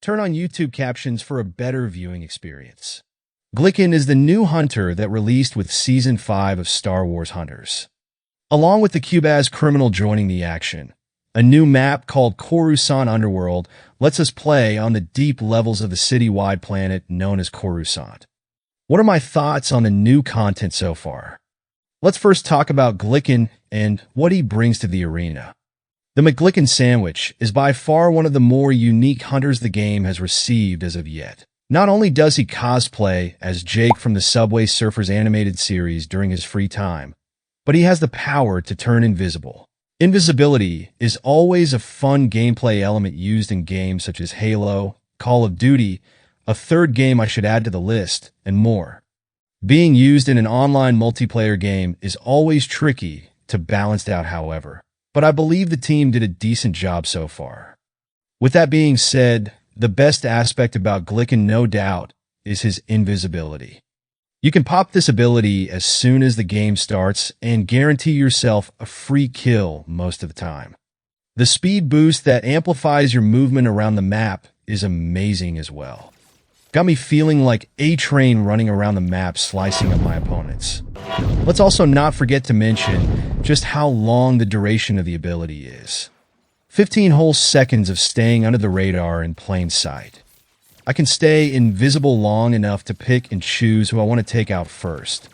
Turn on YouTube captions for a better viewing experience. Glikkin is the new hunter that released with Season 5 of Star Wars Hunters. Along with the Cubaz criminal joining the action, a new map called Coruscant Underworld lets us play on the deep levels of the city-wide planet known as Coruscant. What are my thoughts on the new content so far? Let's first talk about Glikkin and what he brings to the arena. The McGlikkin sandwich is by far one of the more unique hunters the game has received as of yet. Not only does he cosplay as Jake from the Subway Surfers animated series during his free time, but he has the power to turn invisible. Invisibility is always a fun gameplay element used in games such as Halo, Call of Duty, a third game I should add to the list, and more. Being used in an online multiplayer game is always tricky to balance out, however, but I believe the team did a decent job so far. With that being said, the best aspect about Glikkin, no doubt, is his invisibility. You can pop this ability as soon as the game starts and guarantee yourself a free kill most of the time. The speed boost that amplifies your movement around the map is amazing as well. Got me feeling like A-Train running around the map slicing up my opponents. Let's also not forget to mention just how long the duration of the ability is. 15 whole seconds of staying under the radar in plain sight. I can stay invisible long enough to pick and choose who I want to take out first.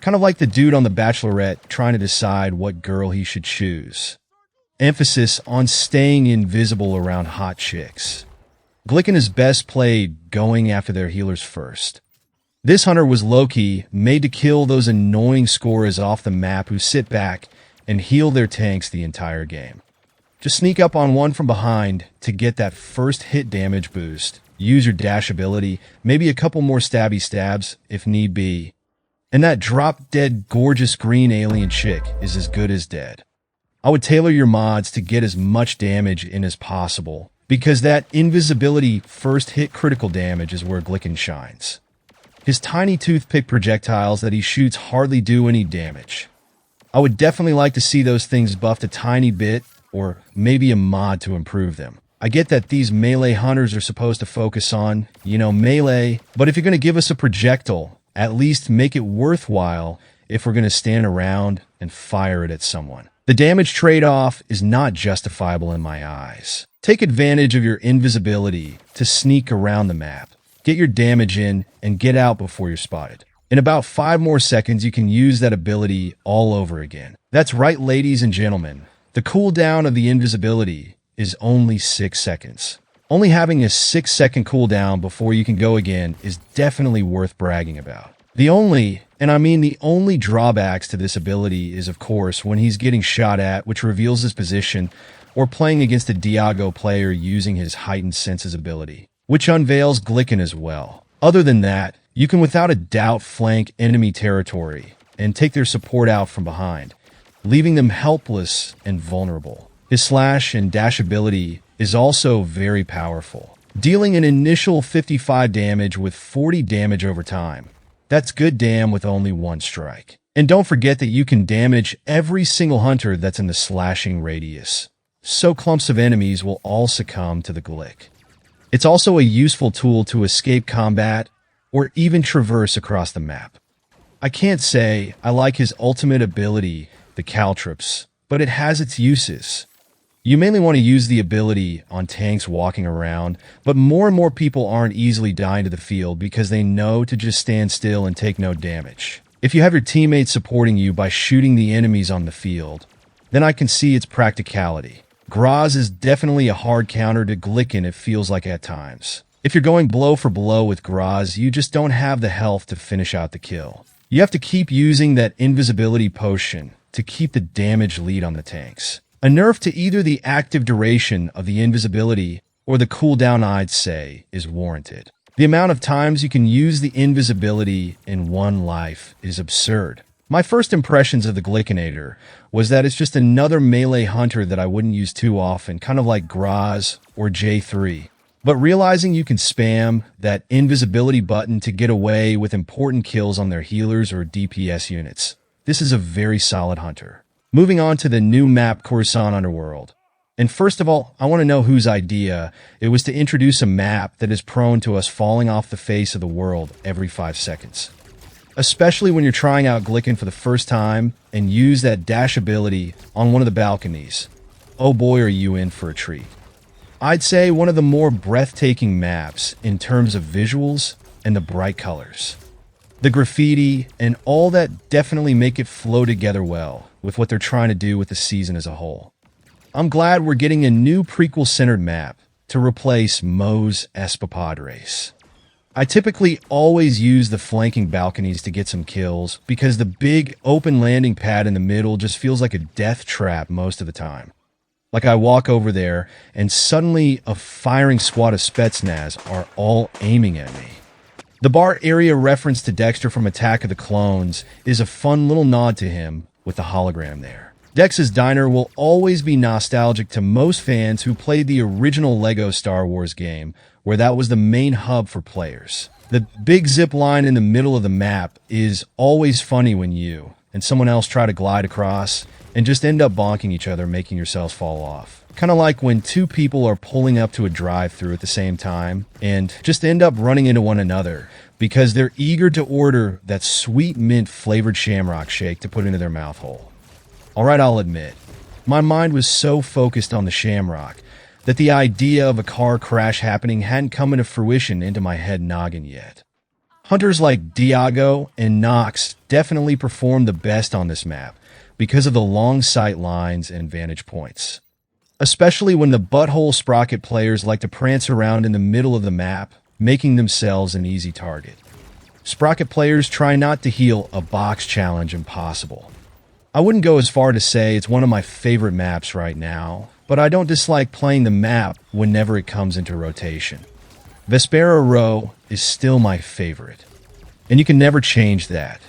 Kind of like the dude on The Bachelorette trying to decide what girl he should choose. Emphasis on staying invisible around hot chicks. Glikkin is best played going after their healers first. This hunter was low-key, made to kill those annoying scorers off the map who sit back and heal their tanks the entire game. Just sneak up on one from behind to get that first hit damage boost. Use your dash ability, maybe a couple more stabby stabs if need be. And that drop-dead gorgeous green alien chick is as good as dead. I would tailor your mods to get as much damage in as possible, because that invisibility first hit critical damage is where Glikkin shines. His tiny toothpick projectiles that he shoots hardly do any damage. I would definitely like to see those things buffed a tiny bit, or maybe a mod to improve them. I get that these melee hunters are supposed to focus on, melee, but if you're going to give us a projectile, at least make it worthwhile if we're going to stand around and fire it at someone. The damage trade-off is not justifiable in my eyes. Take advantage of your invisibility to sneak around the map. Get your damage in and get out before you're spotted. In about 5 more seconds, you can use that ability all over again. That's right, ladies and gentlemen. The cooldown of the invisibility is only 6 seconds. Only having a 6-second cooldown before you can go again is definitely worth bragging about. The only drawbacks to this ability is, of course, when he's getting shot at, which reveals his position, or playing against a Diago player using his heightened senses ability, which unveils Glikkin as well. Other than that, you can without a doubt flank enemy territory and take their support out from behind, leaving them helpless and vulnerable. His slash and dash ability is also very powerful, dealing an initial 55 damage with 40 damage over time. That's good damn with only one strike. And don't forget that you can damage every single hunter that's in the slashing radius, so clumps of enemies will all succumb to the Glik. It's also a useful tool to escape combat or even traverse across the map. I can't say I like his ultimate ability, the Caltrops, but it has its uses. You mainly want to use the ability on tanks walking around, but more and more people aren't easily dying to the field because they know to just stand still and take no damage. If you have your teammates supporting you by shooting the enemies on the field, then I can see its practicality. Graz is definitely a hard counter to Glikkin, it feels like at times. If you're going blow for blow with Graz, you just don't have the health to finish out the kill. You have to keep using that invisibility potion to keep the damage lead on the tanks. A nerf to either the active duration of the invisibility or the cooldown, I'd say, is warranted. The amount of times you can use the invisibility in one life is absurd. My first impressions of the Glikkinator was that it's just another melee hunter that I wouldn't use too often, kind of like Graz or J3. But realizing you can spam that invisibility button to get away with important kills on their healers or DPS units, this is a very solid hunter. Moving on to the new map Coruscant Underworld. And first of all, I want to know whose idea it was to introduce a map that is prone to us falling off the face of the world every 5 seconds. Especially when you're trying out Glikkin for the first time and use that dash ability on one of the balconies. Oh boy, are you in for a treat. I'd say one of the more breathtaking maps in terms of visuals and the bright colors. The graffiti and all that definitely make it flow together well with what they're trying to do with the season as a whole. I'm glad we're getting a new prequel-centered map to replace Moe's Espadres. I typically always use the flanking balconies to get some kills because the big open landing pad in the middle just feels like a death trap most of the time. Like I walk over there and suddenly a firing squad of Spetsnaz are all aiming at me. The bar area reference to Dexter from Attack of the Clones is a fun little nod to him with the hologram there. Dex's Diner will always be nostalgic to most fans who played the original LEGO Star Wars game, where that was the main hub for players. The big zip line in the middle of the map is always funny when you and someone else try to glide across and just end up bonking each other, making yourselves fall off. Kind of like when two people are pulling up to a drive-thru at the same time and just end up running into one another because they're eager to order that sweet mint flavored shamrock shake to put into their mouth hole. Alright, I'll admit, my mind was so focused on the shamrock that the idea of a car crash happening hadn't come into fruition into my head noggin yet. Hunters like Diago and Nox definitely performed the best on this map because of the long sight lines and vantage points. Especially when the butthole sprocket players like to prance around in the middle of the map, making themselves an easy target. Sprocket players try not to heal a box challenge impossible. I wouldn't go as far to say it's one of my favorite maps right now, but I don't dislike playing the map whenever it comes into rotation. Vespera Row is still my favorite, and you can never change that.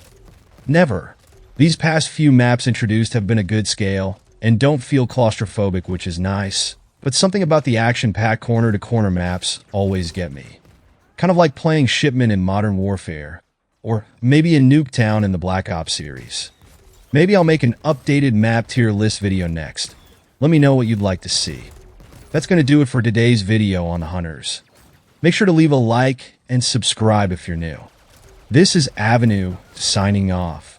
Never. These past few maps introduced have been a good scale, and don't feel claustrophobic, which is nice, but something about the action-packed corner-to-corner maps always get me. Kind of like playing Shipment in Modern Warfare, or maybe a Nuketown in the Black Ops series. Maybe I'll make an updated map tier list video next. Let me know what you'd like to see. That's going to do it for today's video on the Hunters. Make sure to leave a like and subscribe if you're new. This is Avenue signing off.